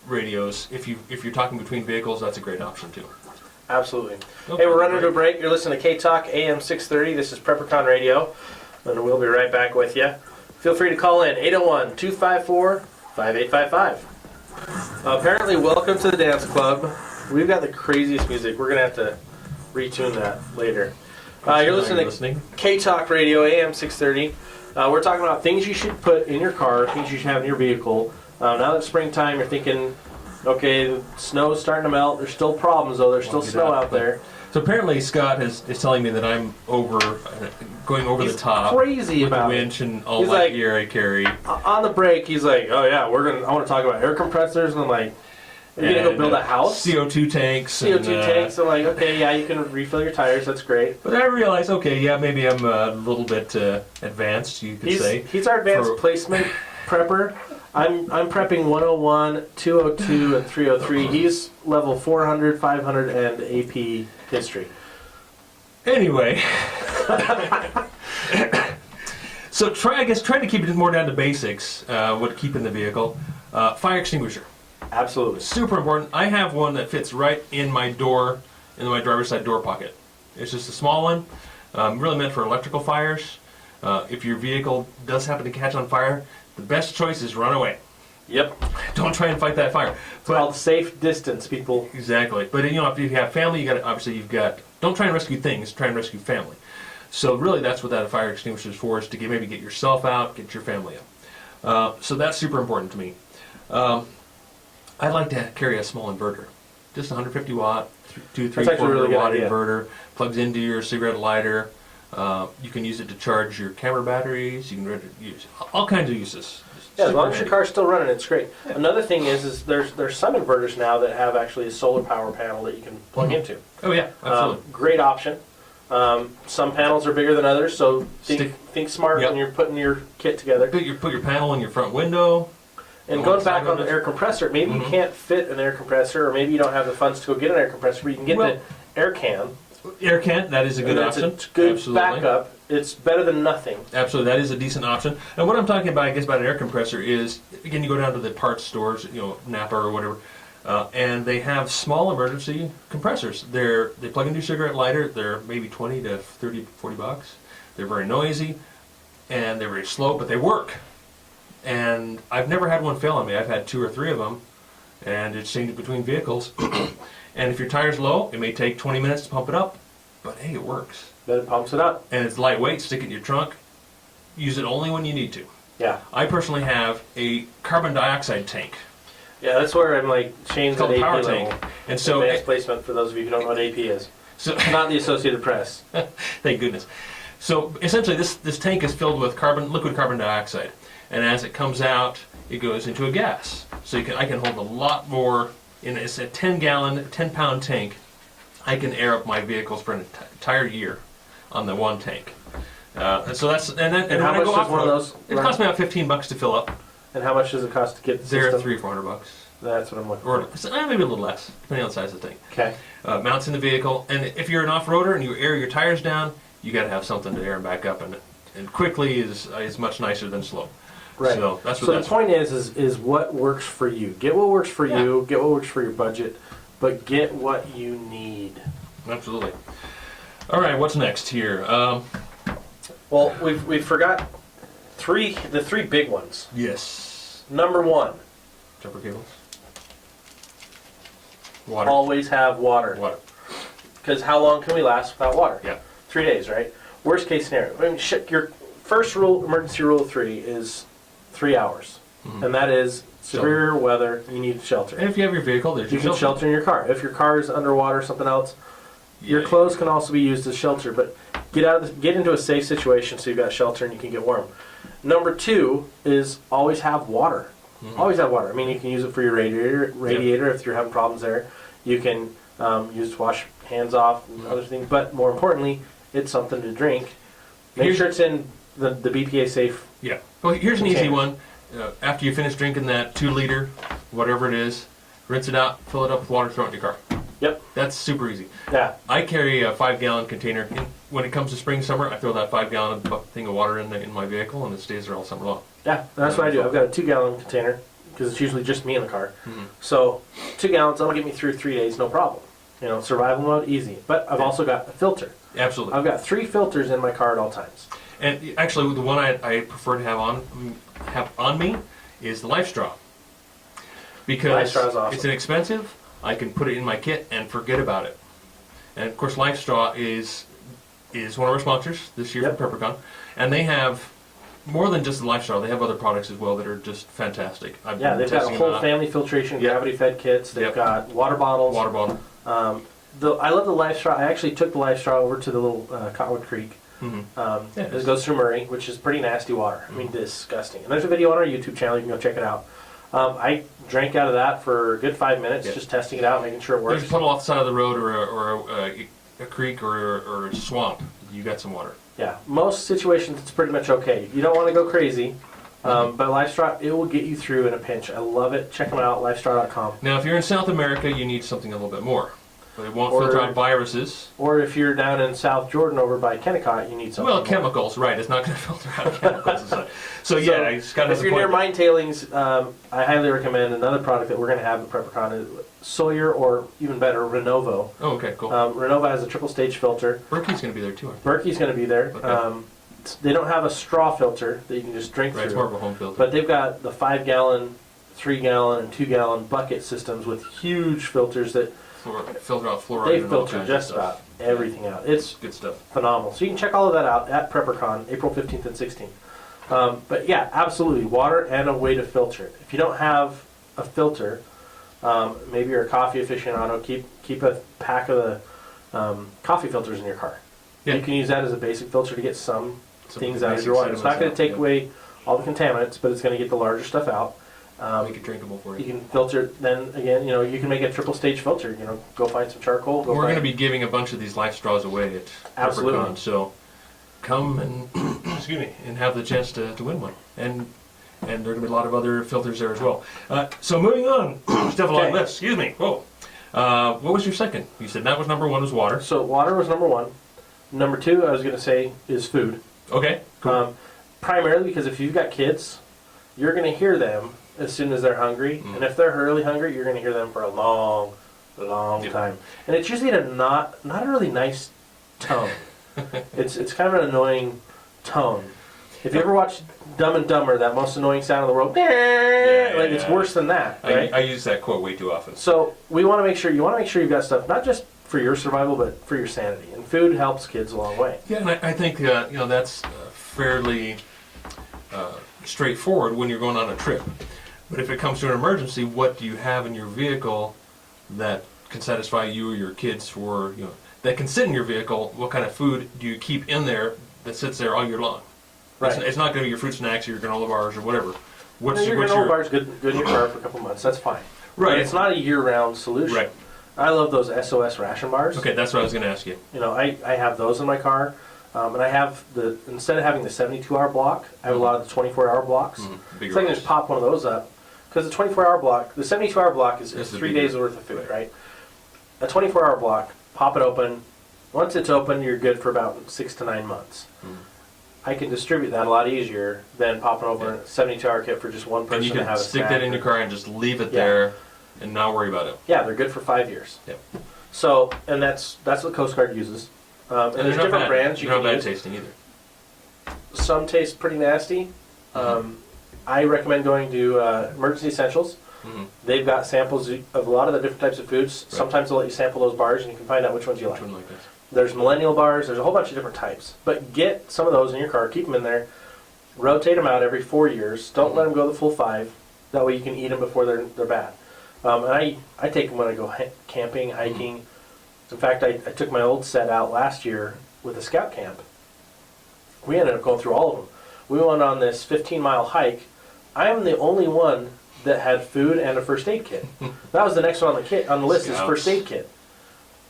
Speaker 1: radios, if you're talking between vehicles, that's a great option too.
Speaker 2: Absolutely.
Speaker 1: Okay,
Speaker 2: Hey, we're running to a
Speaker 1: great.
Speaker 2: break. You're listening to K-Talk AM 630. This is PrepperCon Radio, and we'll be right back with you. Feel free to call in 801-254-5855. Apparently, welcome to the dance club. We've got the craziest music. We're going to have to retune that later. You're listening to K-Talk Radio AM 630. We're talking about things you should put in your car, things you should have in your vehicle. Now that it's springtime, you're thinking, okay, the snow's starting to melt. There's still problems, though. There's still snow out there.
Speaker 1: So apparently Scott is telling me that I'm going over
Speaker 2: He's
Speaker 1: the top
Speaker 2: crazy
Speaker 1: with the
Speaker 2: about it.
Speaker 1: winch and all
Speaker 2: He's
Speaker 1: my
Speaker 2: like-
Speaker 1: gear I carry.
Speaker 2: On the break, he's like, "Oh yeah, I want to talk about air compressors." And I'm like, "You're gonna go build a house?
Speaker 1: CO2 tanks.
Speaker 2: CO2
Speaker 1: and,
Speaker 2: tanks?" I'm like, "Okay, yeah, you can refill your tires. That's great."
Speaker 1: But I realized, okay, yeah, maybe I'm a little bit advanced, you could say.
Speaker 2: He's our advanced
Speaker 1: For-
Speaker 2: placement prepper. I'm prepping 101, 202, and 303. He's level 400, 500, and AP history.
Speaker 1: Anyway, so trying to keep it more down to basics. What keep in the vehicle? Fire extinguisher,
Speaker 2: Absolutely.
Speaker 1: super important. I have one that fits right in my door, in my driver's side door pocket. It's just a small one, really meant for electrical fires. If your vehicle does happen to catch on fire, the best choice is run away.
Speaker 2: Yep.
Speaker 1: Don't try and fight that fire.
Speaker 2: It's called safe distance, people.
Speaker 1: Exactly. But if you have family, you've got. Don't try and rescue things. Try and rescue family. So really, that's what that fire extinguisher is for: is to maybe get yourself out, get your family out. So that's super important to me. I like to carry a small inverter, just 150 watt, 2, 3,
Speaker 2: That's actually a
Speaker 1: 4
Speaker 2: really good
Speaker 1: watt
Speaker 2: idea.
Speaker 1: inverter. Plugs into your cigarette lighter. You can use it to charge your camera batteries. You can use all kinds of uses.
Speaker 2: Yeah, as
Speaker 1: Super
Speaker 2: long as your
Speaker 1: handy.
Speaker 2: car's still running, it's great. Another thing is there's some inverters now that have actually a solar power panel that you can plug into.
Speaker 1: Oh yeah, absolutely.
Speaker 2: Great option. Some panels are bigger than others, so think smart
Speaker 1: Yep.
Speaker 2: when you're putting your kit together.
Speaker 1: Put your panel in your front window.
Speaker 2: And
Speaker 1: on
Speaker 2: going
Speaker 1: the
Speaker 2: back
Speaker 1: side
Speaker 2: on
Speaker 1: of
Speaker 2: the
Speaker 1: it.
Speaker 2: air compressor, maybe you
Speaker 1: Mhm.
Speaker 2: can't fit an air compressor, or maybe you don't have the funds to go get an air compressor, but you can get
Speaker 1: Well-
Speaker 2: the air can.
Speaker 1: Air can, that is a good
Speaker 2: and that's
Speaker 1: option.
Speaker 2: a good
Speaker 1: Absolutely.
Speaker 2: backup. It's better than nothing.
Speaker 1: Absolutely, that is a decent option. And what I'm talking about, I guess, about an air compressor is, again, you go down to the parts stores, Napa or whatever, and they have small emergency compressors. They plug into your cigarette lighter. They're maybe 20 to 30, 40 bucks. They're very noisy, and they're very slow, but they work. And I've never had one fail on me. I've had 2 or 3 of them, and it's changed between vehicles. And if your tire's low, it may take 20 minutes to pump it up, but hey, it works.
Speaker 2: Then it pumps it up.
Speaker 1: And it's lightweight, stick it in your trunk. Use it only when you need to.
Speaker 2: Yeah.
Speaker 1: I personally have a carbon dioxide tank.
Speaker 2: Yeah, that's where I'm like
Speaker 1: It's
Speaker 2: Shane's
Speaker 1: called
Speaker 2: at
Speaker 1: a
Speaker 2: AP
Speaker 1: power
Speaker 2: level.
Speaker 1: tank. And so,
Speaker 2: Advanced placement for those of you who don't know what AP is.
Speaker 1: so
Speaker 2: Not the Associated Press.
Speaker 1: thank goodness. So essentially, this tank is filled with liquid carbon dioxide, and as it comes out, it goes into a gas. So I can hold a lot more. It's a 10-gallon, 10-pound tank. I can air up my vehicles for an entire year on the one tank. And so that's and
Speaker 2: And
Speaker 1: when
Speaker 2: how
Speaker 1: I
Speaker 2: much
Speaker 1: go
Speaker 2: does one of
Speaker 1: off-road,
Speaker 2: those
Speaker 1: it
Speaker 2: run?
Speaker 1: costs me about $15 to fill up.
Speaker 2: And how much does it cost to get the
Speaker 1: They're
Speaker 2: system?
Speaker 1: $300 or $400.
Speaker 2: That's what I'm looking
Speaker 1: Or
Speaker 2: for.
Speaker 1: maybe a little less, depending on the size of the tank.
Speaker 2: Okay.
Speaker 1: Mounts in the vehicle, and if you're an off-roader and you air your tires down, you got to have something to air them back up, and quickly is much nicer than slow.
Speaker 2: Right.
Speaker 1: So that's what
Speaker 2: So
Speaker 1: that's
Speaker 2: the point is what works for you. Get what works for you. Get what works for your budget, but get what you need.
Speaker 1: Absolutely. All right, what's next here?
Speaker 2: Well, we forgot the three big ones.
Speaker 1: Yes.
Speaker 2: Number one,
Speaker 1: Jumper cables. Water.
Speaker 2: always have water.
Speaker 1: Water.
Speaker 2: Because how long can we last without water?
Speaker 1: Yeah.
Speaker 2: 3 days, right? Worst case scenario. I mean, your first rule, emergency rule of 3 is 3 hours.
Speaker 1: Mhm.
Speaker 2: And that is severe weather, you need shelter.
Speaker 1: And if you have your vehicle, there's
Speaker 2: You
Speaker 1: your
Speaker 2: can shelter in your car. If your car is underwater or something else, your
Speaker 1: Yeah.
Speaker 2: clothes can also be used as shelter. But get into a safe situation so you've got shelter and you can get warm. Number 2 is always have water.
Speaker 1: Mhm.
Speaker 2: Always have water. I mean, you can use it for your radiator if you're having problems there. You can use it to wash hands off and other things. But more importantly, it's something to drink. Make sure it's in the BPA safe.
Speaker 1: Yeah. Well, here's an easy
Speaker 2: Container.
Speaker 1: one. After you finish drinking that 2-liter, whatever it is, rinse it out, fill it up with water, throw it in your car.
Speaker 2: Yep.
Speaker 1: That's super easy.
Speaker 2: Yeah.
Speaker 1: I carry a 5-gallon container. When it comes to spring, summer, I throw that 5-gallon thing of water in my vehicle, and it stays there all summer long.
Speaker 2: Yeah. That's what I do. I've got a 2-gallon container because it's usually just me in the car.
Speaker 1: Mhm.
Speaker 2: So 2 gallons, that'll get me through 3 days, no problem. You know, survival mode, easy. But I've also got a filter.
Speaker 1: Absolutely.
Speaker 2: I've got 3 filters in my car at all times.
Speaker 1: And actually, the one I prefer to have on me is the Life Straw. Because
Speaker 2: Life Straw is awesome.
Speaker 1: it's inexpensive, I can put it in my kit and forget about it. And of course, Life Straw is one of our sponsors this year
Speaker 2: Yep.
Speaker 1: for PrepperCon, and they have more than just the Life Straw. They have other products as well that are just fantastic. I've
Speaker 2: Yeah,
Speaker 1: been
Speaker 2: they've got a
Speaker 1: testing
Speaker 2: whole
Speaker 1: them out.
Speaker 2: family filtration,
Speaker 1: Yep.
Speaker 2: gravity-fed kits. They've
Speaker 1: Yep.
Speaker 2: got water bottles.
Speaker 1: Water bottle.
Speaker 2: I love the Life Straw. I actually took the Life Straw over to the little Cottonwood Creek.
Speaker 1: Mhm. Yeah,
Speaker 2: It goes through Murray, which is pretty nasty water. I mean, disgusting. And there's a video on our YouTube channel. You can go check it out. I drank out of that for a good 5 minutes,
Speaker 1: Yeah.
Speaker 2: just testing it out, making sure it
Speaker 1: There's
Speaker 2: works.
Speaker 1: a puddle off the side of the road or a creek or a swamp. You got some water.
Speaker 2: Yeah, most situations it's pretty much okay. You don't want to go crazy, but Life Straw, it will get you through in a pinch. I love it. Check them out, lifestraw.com.
Speaker 1: Now, if you're in South America, you need something a little bit more. It won't
Speaker 2: Or-
Speaker 1: filter out viruses.
Speaker 2: Or if you're down in South Jordan over by Kennecott, you need something
Speaker 1: Well,
Speaker 2: more.
Speaker 1: chemicals, right? It's not going to filter out chemicals. and such. So yeah, it's kind of
Speaker 2: if you're near mine tailings, I highly recommend another product that we're going to have at PrepperCon, Sawyer, or even better, Renovo.
Speaker 1: Oh, okay, cool.
Speaker 2: Renovo has a triple stage filter.
Speaker 1: Berkey's going to be there too, aren't they?
Speaker 2: Berkey's going to be there.
Speaker 1: Okay.
Speaker 2: They don't have a straw filter that you can just drink
Speaker 1: Right, it's
Speaker 2: through.
Speaker 1: more of a home filter.
Speaker 2: But they've got the 5-gallon, 3-gallon, and 2-gallon bucket systems with huge filters that
Speaker 1: Filter out fluoride.
Speaker 2: they
Speaker 1: and all
Speaker 2: filter
Speaker 1: kinds of
Speaker 2: just
Speaker 1: stuff.
Speaker 2: about everything out. It's
Speaker 1: Good stuff.
Speaker 2: phenomenal. So you can check all of that out at PrepperCon, April 15th and 16th. But yeah, absolutely, water and a way to filter it. If you don't have a filter, maybe you're a coffee aficionado, keep a pack of the coffee filters in your car.
Speaker 1: Yeah.
Speaker 2: You can use that as a basic filter to get some things out of
Speaker 1: basic
Speaker 2: your water. It's not going to
Speaker 1: sediments
Speaker 2: take
Speaker 1: out,
Speaker 2: away all the contaminants, but it's going to get the larger stuff out.
Speaker 1: Make it drinkable for
Speaker 2: You
Speaker 1: you.
Speaker 2: can filter. Then again, you can make a triple stage filter. Go find some charcoal.
Speaker 1: We're going to be giving a bunch of these Life Straws away at
Speaker 2: Absolutely.
Speaker 1: PrepperCon, so come and excuse me, and have the chance to win one. And there are going to be a lot of other filters there as well. So moving on, stuff along
Speaker 2: Okay.
Speaker 1: this. Excuse me. Whoa. What was your second? You said that was number 1 was water.
Speaker 2: So water was number 1. Number 2, I was going to say, is food.
Speaker 1: Okay. Cool.
Speaker 2: Primarily because if you've got kids, you're going to hear them as soon as they're hungry, and if they're really hungry, you're going to hear them for a long
Speaker 1: Yep.
Speaker 2: time. And it's usually at a not a really nice tone. It's kind of an annoying tone. If you ever watch Dumb and Dumber, that most annoying sound in the world, it's
Speaker 1: yeah.
Speaker 2: worse than that, right?
Speaker 1: I use that quote way too often.
Speaker 2: So you want to make sure you've got stuff not just for your survival, but for your sanity. And food helps kids a long way.
Speaker 1: Yeah, and I think that's fairly straightforward when you're going on a trip. But if it comes to an emergency, what do you have in your vehicle that can satisfy you or your kids for that can sit in your vehicle? What kind of food do you keep in there that sits there all year long?
Speaker 2: Right.
Speaker 1: It's not going to be your fruit snacks or your granola bars or whatever. What's
Speaker 2: Your
Speaker 1: what's
Speaker 2: granola bar's good in your car for a couple months. That's fine.
Speaker 1: Right.
Speaker 2: But it's not a year-round solution.
Speaker 1: Right.
Speaker 2: I love those SOS ration bars.
Speaker 1: Okay, that's what I was going to ask you.
Speaker 2: I have those in my car, and I have instead of having the 72-hour block, I have a lot of the 24-hour blocks.
Speaker 1: Bigger
Speaker 2: So I can
Speaker 1: ones.
Speaker 2: just pop one of those up, because the 24-hour block, the 72-hour block is
Speaker 1: That's the
Speaker 2: 3
Speaker 1: bigger-
Speaker 2: days worth of food, right? A 24-hour block, pop it open, Once it's open, you're good for about 6 to 9 months. I can distribute that a lot easier than popping over a 72-hour kit for just one person
Speaker 1: And you
Speaker 2: to have
Speaker 1: can
Speaker 2: a
Speaker 1: stick
Speaker 2: snack
Speaker 1: that in your car and just leave it there and not worry about it.
Speaker 2: Yeah, they're good for 5 years.
Speaker 1: Yep.
Speaker 2: So, and that's what Coast Guard uses. And there's different brands you
Speaker 1: they're
Speaker 2: can
Speaker 1: not bad
Speaker 2: use.
Speaker 1: tasting either.
Speaker 2: Some taste pretty nasty. I recommend going to Emergency Essentials. They've got samples of a lot of the different types of foods.
Speaker 1: Right.
Speaker 2: Sometimes they'll let you sample those bars, and you can find out which ones you like.
Speaker 1: Which one like this?
Speaker 2: There's millennial bars. There's a whole bunch of different types. But get some of those in your car. Keep them in there. Rotate them out every 4 years. Don't let them go the full 5. That way you can eat them before they're bad. And I take them when I go camping, hiking. In fact, I took my old set out last year with a scout camp. We ended up going through all of them. We went on this 15-mile hike. I am the only one that had food and a first aid kit. That was the next one on the list is first aid kit.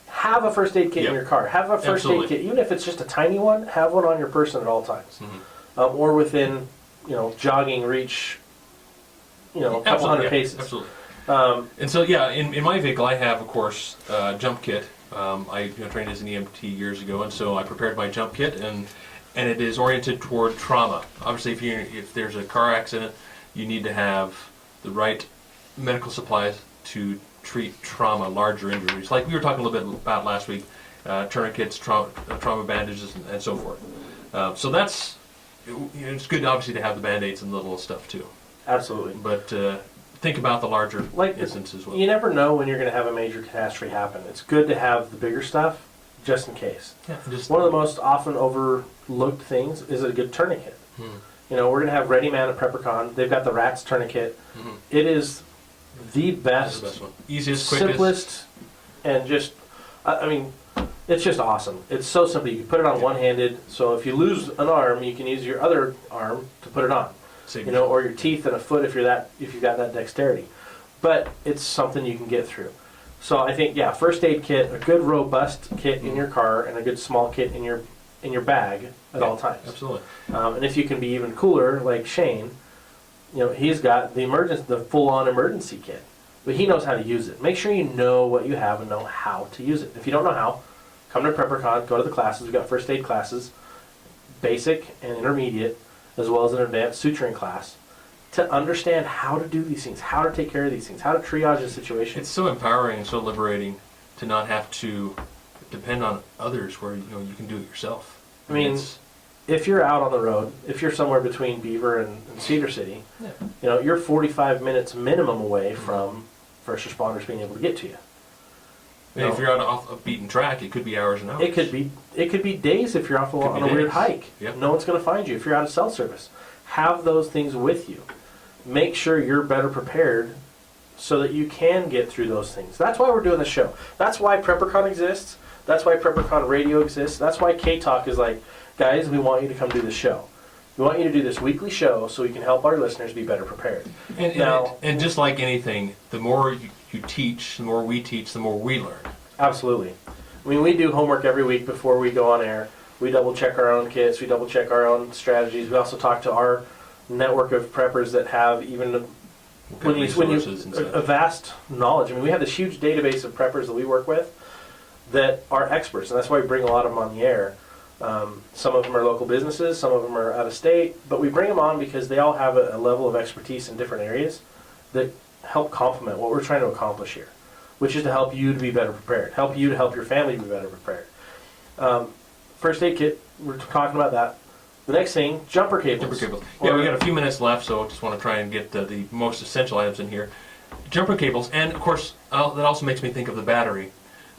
Speaker 2: Have a first aid kit in your car. Have a first aid kit, even if it's just a tiny one. Have one on your person at all times, or within jogging reach. A couple hundred paces.
Speaker 1: Absolutely. And so in my vehicle I have of course jump kit. I trained as an EMT years ago, and so I prepared my jump kit, and it is oriented toward trauma. Obviously, if there's a car accident, you need to have the right medical supplies to treat trauma, larger injuries, like we were talking a little bit about last week, tourniquets, trauma bandages, and so forth. So that's it's good, obviously, to have the Band-Aids and the little stuff too.
Speaker 2: Absolutely.
Speaker 1: But think about the larger instances as well.
Speaker 2: You never know when you're going to have a major catastrophe happen. It's good to have the bigger stuff just in case.
Speaker 1: Yeah,
Speaker 2: one of the most often overlooked things is a good tourniquet. We're going to have Ready Man at PrepperCon. They've got the RATS tourniquet. It is the best,
Speaker 1: one. Easiest, quickest,
Speaker 2: simplest, and just, it's just awesome. It's so simple. You can put it on one-handed, so if you lose an arm, you can use your other arm to put it on. Or your teeth and a foot if you've got that dexterity. But it's something you can get through. So I think, first aid kit, a good robust kit in your car, and a good small kit in your bag at all times.
Speaker 1: Absolutely.
Speaker 2: And if you can be even cooler, like Shane, he's got the full-on emergency kit, but he knows how to use it. Make sure you know what you have and know how to use it. If you don't know how, come to PrepperCon, go to the classes. We've got first aid classes, basic and intermediate, as well as an advanced suturing class, to understand how to do these things, how to take care of these things, how to triage a situation.
Speaker 1: It's so empowering and so liberating to not have to depend on others, where you can do it yourself.
Speaker 2: If you're out on the road, if you're somewhere between Beaver and Cedar City, you're 45 minutes minimum away from first responders being able to get to you.
Speaker 1: If you're out off a beaten track, it could be hours and hours.
Speaker 2: It could be days if you're off on a weird hike.
Speaker 1: Yep.
Speaker 2: No one's going to find you. If you're out of cell service, have those things with you. Make sure you're better prepared so that you can get through those things. That's why we're doing the show. That's why PrepperCon exists. That's why PrepperCon Radio exists. That's why K-Talk is like, guys, we want you to come do the show. We want you to do this weekly show so we can help our listeners be better prepared.
Speaker 1: And just like anything, the more you teach, the more we teach, the more we learn.
Speaker 2: Absolutely. We do homework every week before we go on air. We double check our own kits. We double check our own strategies. We also talk to our network of preppers that have even a vast knowledge. We have this huge database of preppers that we work with that are experts, and that's why we bring a lot of them on the air. Some of them are local businesses, some of them are out of state, but we bring them on because they all have a level of expertise in different areas that help complement what we're trying to accomplish here, which is to help you to be better prepared, help you to help your family be better prepared. First aid kit, we're talking about that. The next thing, jumper cables.
Speaker 1: Yeah, we got a few minutes left, so just want to try and get the most essential items in here. Jumper cables, and of course, that also makes me think of the battery.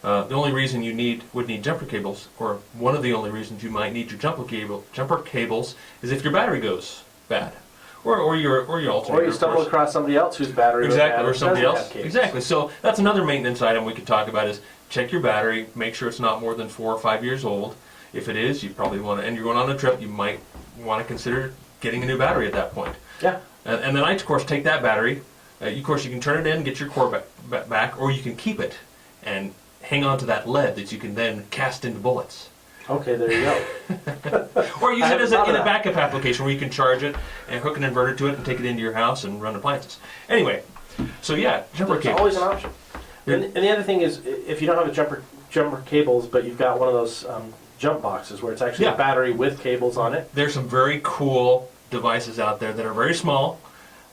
Speaker 1: The only reason you would need jumper cables, or one of the only reasons you might need your jumper cables, is if your battery goes bad, or your alternator.
Speaker 2: Or you stumble across somebody else whose battery goes bad,
Speaker 1: or somebody else. Exactly. So that's another maintenance item we could talk about: is check your battery, make sure it's not more than 4 or 5 years old. If it is, you probably want to, and you're going on a trip, you might want to consider getting a new battery at that point.
Speaker 2: Yeah.
Speaker 1: And then I, of course, take that battery. Of course, you can turn it in, get your core back, or you can keep it and hang on to that lead that you can then cast into bullets.
Speaker 2: Okay, there you go.
Speaker 1: Or use it in a backup application where you can charge it and hook an inverter to it and take it into your house and run appliances. Anyway, so yeah, jumper cables.
Speaker 2: It's always an option. And the other thing is, if you don't have a jumper jumper cables, but you've got one of those jump boxes where it's actually
Speaker 1: Yeah.
Speaker 2: a battery with cables on it.
Speaker 1: There's some very cool devices out there that are very small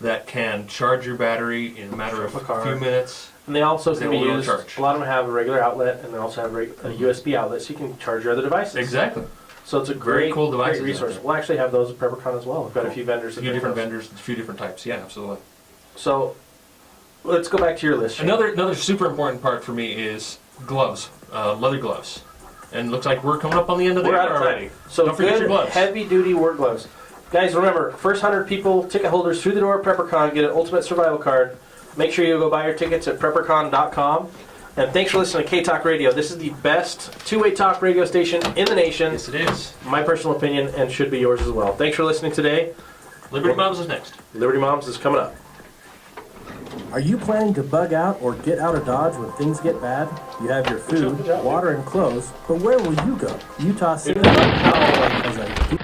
Speaker 1: that can charge your battery in a matter of
Speaker 2: From a car.
Speaker 1: a few minutes.
Speaker 2: And they also
Speaker 1: They
Speaker 2: can be
Speaker 1: will
Speaker 2: used.
Speaker 1: charge.
Speaker 2: A lot of them have a regular outlet, and they also have a USB outlet, so you can charge your other devices.
Speaker 1: Exactly.
Speaker 2: So it's a
Speaker 1: Very
Speaker 2: great,
Speaker 1: cool devices
Speaker 2: great
Speaker 1: out
Speaker 2: resource.
Speaker 1: there.
Speaker 2: We'll actually have those at PrepperCon as well. We've got a few vendors.
Speaker 1: A
Speaker 2: that
Speaker 1: few
Speaker 2: make
Speaker 1: different
Speaker 2: those.
Speaker 1: vendors, a few different types. Yeah, absolutely.
Speaker 2: So let's go back to your list. Shane.
Speaker 1: Another super important part for me is gloves, leather gloves. And it looks like we're coming up on the end of the
Speaker 2: We're
Speaker 1: year
Speaker 2: out of
Speaker 1: already.
Speaker 2: time. So
Speaker 1: don't forget your
Speaker 2: good,
Speaker 1: gloves.
Speaker 2: heavy-duty work gloves. Guys, remember, first 100 people, ticket holders through the door at PrepperCon get an Ultimate Survival Card. Make sure you go buy your tickets at PrepperCon.com. And thanks for listening to K-Talk Radio. This is the best two-way talk radio station in the nation.
Speaker 1: Yes, it is.
Speaker 2: My personal opinion, and should be yours as well. Thanks for listening today.
Speaker 1: Liberty Moms is next.
Speaker 2: Liberty Moms is coming up.
Speaker 3: Are you planning to bug out or get out of Dodge when things get bad? You have your food, water, and clothes, but where will you go? Utah City as a